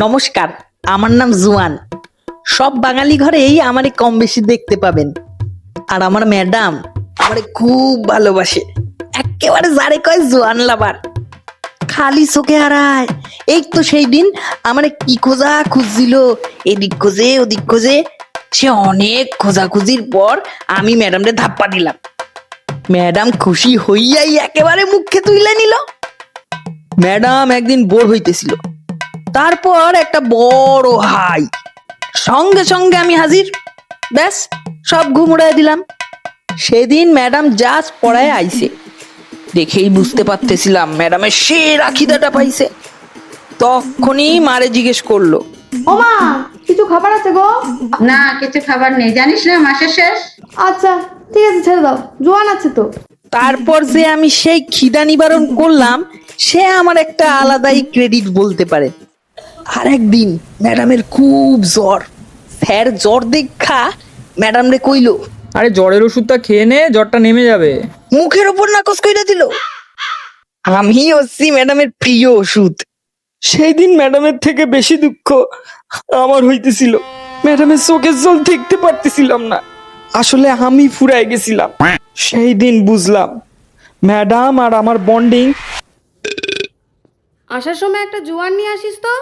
নমস্কার, আমার নাম জুয়ান। সব বাঙালি ঘরেই আমারে কম বেশি দেখতে পাবেন। আর আমার ম্যাডাম আমারে খুব ভালোবাসে, একেবারে যারে কয় জোয়ান লাভার। খালি চোখে হারায়। এই তো সেই দিন আমারে কি খোঁজা খুঁজছিল, এদিক খোঁজে ওদিক খোঁজে। সে অনেক খোঁজাখুঁজির পর আমি ম্যাডামরে ধাপ্পা দিলাম। ম্যাডাম খুশি হইয়াই একেবারে মুখে তুইলে নিল। ম্যাডাম একদিন বোর হইতেছিল, তারপর একটা বড় হাই, সঙ্গে সঙ্গে আমি হাজির। ব্যাস, সব ঘুম উড়াই দিলাম। সেদিন ম্যাডাম জাস্ট পড়ায় আইছে, দেখেই বুঝতে পারতেছিলাম ম্যাডামের সে রাখিদাটা পাইছে। তখনই মারে জিজ্ঞেস করলো, ওমা, কিছু খাবার আছে গো? না, কিছু খাবার নেই, জানিস না মাসের শেষ। আচ্ছা ঠিক আছে, ছেড়ে দাও, জোয়ান আছে তো। তারপর যে আমি সেই খিদা নিবারণ করলাম, সে আমার একটা আলাদাই ক্রেডিট বলতে পারে। আর একদিন ম্যাডামের খুব জ্বর। স্যার জ্বর দেখা ম্যাডাম রে কইলো, আরে জ্বরের ওষুধটা খেয়ে নে, জ্বরটা নেমে যাবে। মুখের ওপর নাকচ কইরা দিল। আমি হচ্ছি ম্যাডামের প্রিয় ওষুধ। সেই দিন ম্যাডামের থেকে বেশি দুঃখ আমার হইতেছিল। ম্যাডামের চোখের জল দেখতে পারতেছিলাম না, আসলে আমি ফুরাই গেছিলাম। সেই দিন বুঝলাম ম্যাডাম আর আমার বন্ডিং। আসার সময় একটা জোয়ান নিয়ে আসিস তো।